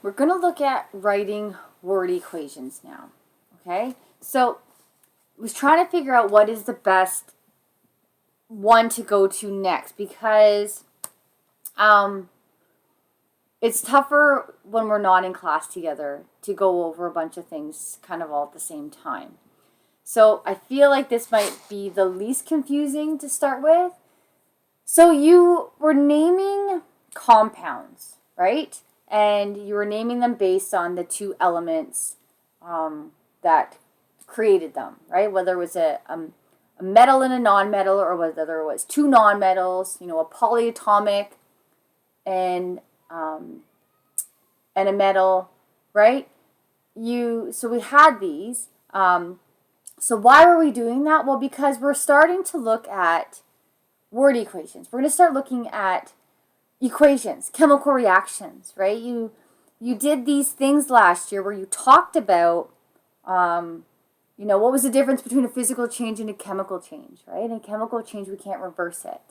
We're going to look at writing word equations now, okay? So I was trying to figure out what is the best one to go to next because it's tougher when we're not in class together to go over a bunch of things kind of all at the same time. So I feel like this might be the least confusing to start with. So you were naming compounds, right? And you were naming them based on the two elements that created them, right? Whether it was a metal and a non-metal, or whether it was two non-metals, a polyatomic and a metal, right? So we had these. So why were we doing that? Well, because we're starting to look at word equations. We're going to start looking at equations, chemical reactions, right? You did these things last year where you talked about, what was the difference between a physical change and a chemical change, right? In a chemical change, we can't reverse it.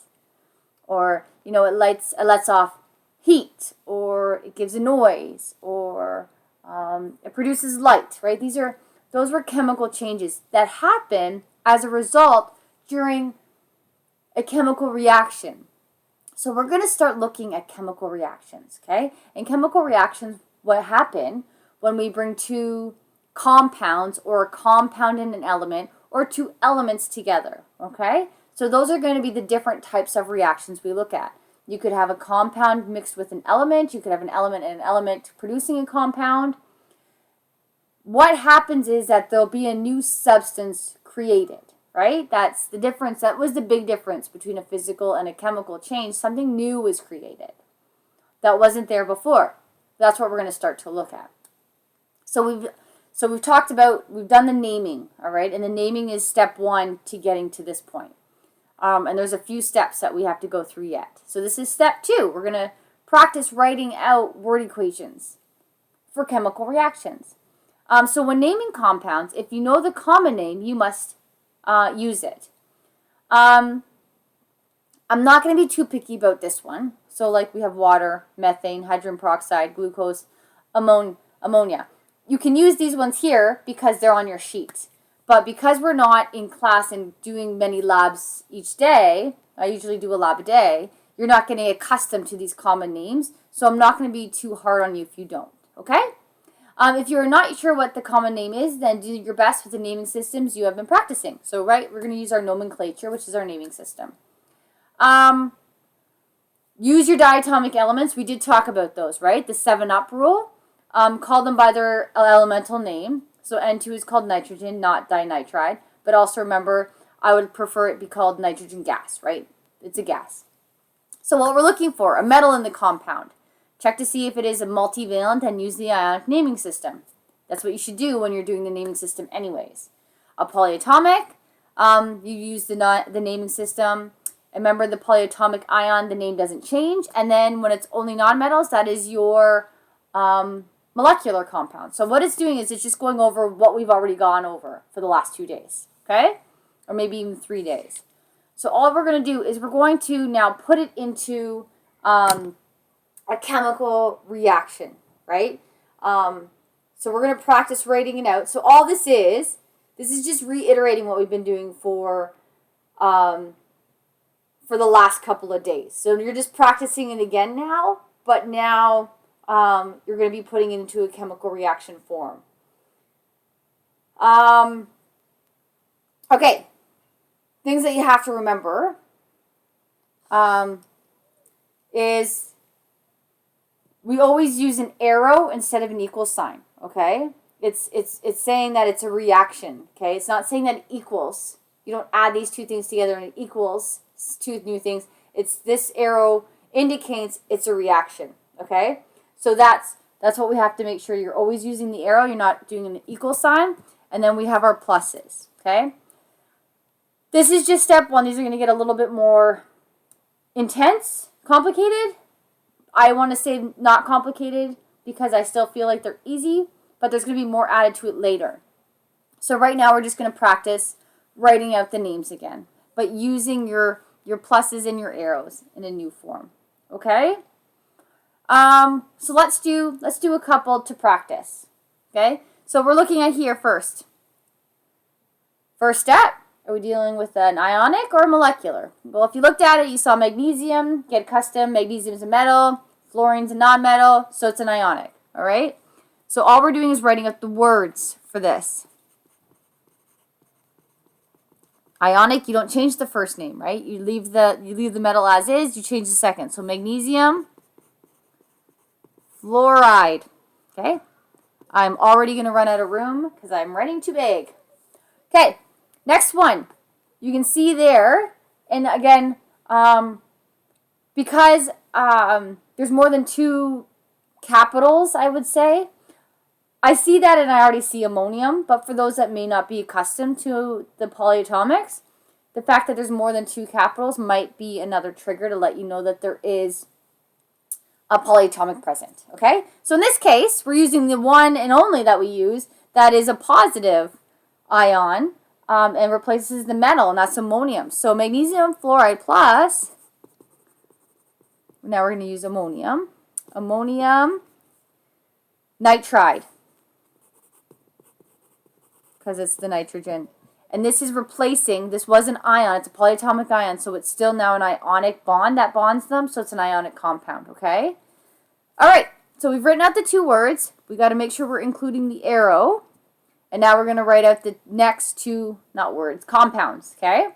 Or, it lets off heat, or it gives a noise, or it produces light, right? Those were chemical changes that happen as a result during a chemical reaction. So we're going to start looking at chemical reactions, okay? And chemical reactions, what happen when we bring two compounds, or a compound and an element, or two elements together, okay? So those are going to be the different types of reactions we look at. You could have a compound mixed with an element. You could have an element and an element producing a compound. What happens is that there'll be a new substance created, right? That's the difference. That was the big difference between a physical and a chemical change. Something new was created that wasn't there before. That's what we're going to start to look at. So we've talked about, we've done the naming, all right? And the naming is step one to getting to this point. And there's a few steps that we have to go through yet. So this is step two. We're going to practice writing out word equations for chemical reactions. So when naming compounds, if you know the common name, you must use it. I'm not going to be too picky about this one. So like we have water, methane, hydrogen peroxide, glucose, ammonia. You can use these ones here because they're on your sheet. But because we're not in class and doing many labs each day, I usually do a lab a day, you're not getting accustomed to these common names. So I'm not going to be too hard on you if you don't, okay? If you're not sure what the common name is, then do your best with the naming systems you have been practicing. So, right, we're going to use our nomenclature, which is our naming system. Use your diatomic elements. We did talk about those, right? The 7-Up rule. Call them by their elemental name. So N2 is called nitrogen, not dinitride. But also remember, I would prefer it be called nitrogen gas, right? It's a gas. So what we're looking for, a metal in the compound. Check to see if it is a multivalent and use the ionic naming system. That's what you should do when you're doing the naming system anyways. A polyatomic, you use the naming system. And remember, the polyatomic ion, the name doesn't change. And then when it's only nonmetals, that is your molecular compound. So what it's doing is it's just going over what we've already gone over for the last 2 days, okay? Or maybe even 3 days. So all we're going to do is we're going to now put it into a chemical reaction, right? So we're going to practice writing it out. So all this is just reiterating what we've been doing for the last couple of days. So you're just practicing it again now, but now you're going to be putting it into a chemical reaction form. Okay, things that you have to remember is we always use an arrow instead of an equal sign, okay? It's saying that it's a reaction, okay? It's not saying that it equals. You don't add these two things together and it equals two new things. It's this arrow indicates it's a reaction, okay? So that's what we have to make sure. You're always using the arrow. You're not doing an equal sign. And then we have our pluses, okay? This is just step one. These are going to get a little bit more intense, complicated. I want to say not complicated because I still feel like they're easy, but there's going to be more added to it later. So right now we're just going to practice writing out the names again, but using your pluses and your arrows in a new form, okay? So let's do a couple to practice. Okay? So we're looking at here first. First step, are we dealing with an ionic or a molecular? Well, if you looked at it, you saw magnesium, get accustomed, magnesium is a metal, fluorine's a non-metal, so it's an ionic, all right? So all we're doing is writing up the words for this. Ionic, you don't change the first name, right? You leave the metal as is, you change the second. So magnesium fluoride, okay? I'm already going to run out of room because I'm writing too big. Okay, next one. You can see there, and again, because there's more than two capitals, I would say, I see that and I already see ammonium, but for those that may not be accustomed to the polyatomics, the fact that there's more than two capitals might be another trigger to let you know that there is a polyatomic present, okay? So in this case, we're using the one and only that we use that is a positive ion and replaces the metal, and that's ammonium. So magnesium fluoride plus, now we're going to use ammonium nitride, because it's the nitrogen. And this is replacing, this was an ion, it's a polyatomic ion, so it's still now an ionic bond that bonds them, so it's an ionic compound, okay? All right, so we've written out the two words. We got to make sure we're including the arrow. And now we're going to write out the next two, not words, compounds, okay?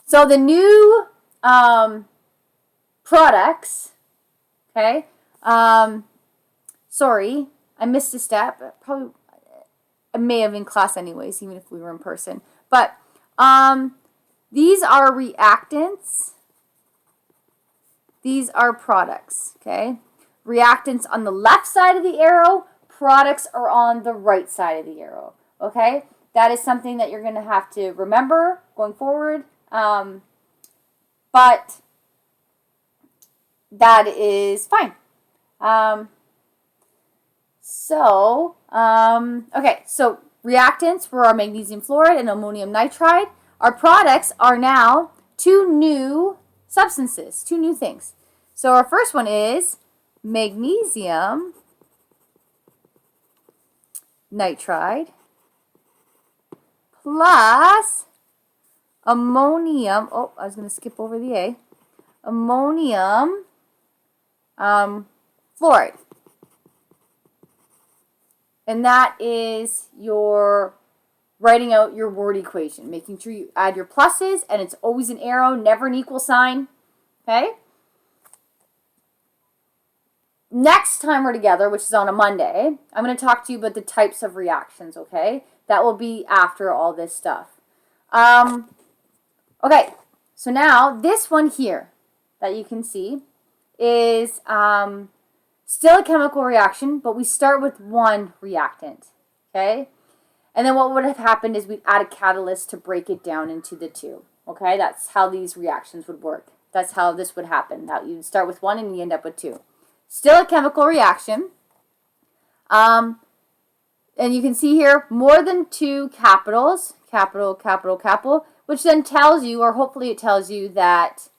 So the new products, okay? Sorry, I missed a step. Probably, I may have in class anyways, even if we were in person. But these are reactants. These are products, okay? Reactants on the left side of the arrow, products are on the right side of the arrow, okay? That is something that you're going to have to remember going forward. But that is fine. Okay, so reactants were our magnesium fluoride and ammonium nitride. Our products are now two new substances, two new things. So our first one is magnesium nitride plus ammonium, I was going to skip over the A, ammonium fluoride. And that is your writing out your word equation, making sure you add your pluses, and it's always an arrow, never an equal sign, okay? Next time we're together, which is on a Monday, I'm going to talk to you about the types of reactions, okay? That will be after all this stuff. Okay, so now this one here that you can see is still a chemical reaction, but we start with one reactant, okay? And then what would have happened is we'd add a catalyst to break it down into the two, okay? That's how these reactions would work. That's how this would happen. Now you'd start with one and you end up with two. Still a chemical reaction. And you can see here more than two capitals, capital, capital, capital, which then tells you, or hopefully it tells you, that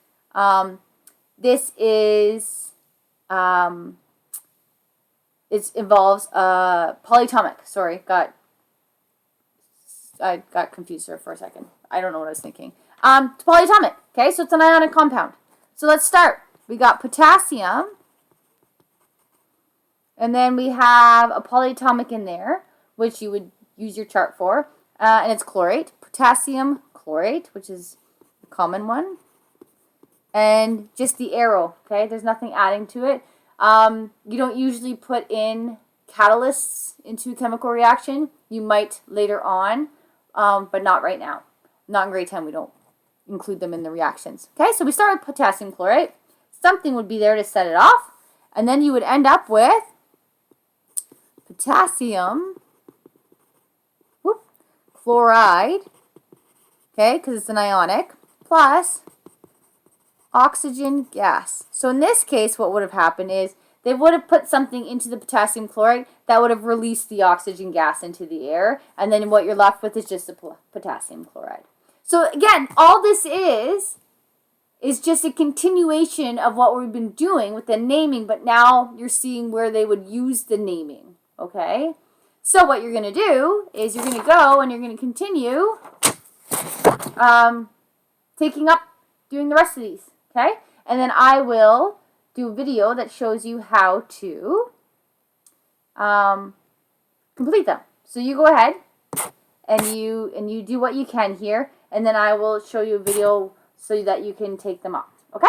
this is, it involves polyatomic. Sorry, I got confused there for a second. I don't know what I was thinking. It's polyatomic, okay? So it's an ionic compound. So let's start. We got potassium. And then we have a polyatomic in there, which you would use your chart for. And it's chlorate. Potassium chlorate, which is the common one. And just the arrow, okay? There's nothing adding to it. You don't usually put in catalysts into a chemical reaction. You might later on, but not right now. Not in grade 10, we don't include them in the reactions. Okay, so we start with potassium chlorate. Something would be there to set it off. And then you would end up with potassium chloride, okay, because it's an ionic, plus oxygen gas. So in this case, what would have happened is they would have put something into the potassium chloride that would have released the oxygen gas into the air, and then what you're left with is just the potassium chloride. So again, all this is is just a continuation of what we've been doing with the naming, but now you're seeing where they would use the naming, okay? So what you're going to do is you're going to go and you're going to continue doing the rest of these, okay? And then I will do a video that shows you how to complete them. So you go ahead and you do what you can here, and then I will show you a video so that you can take them off, okay?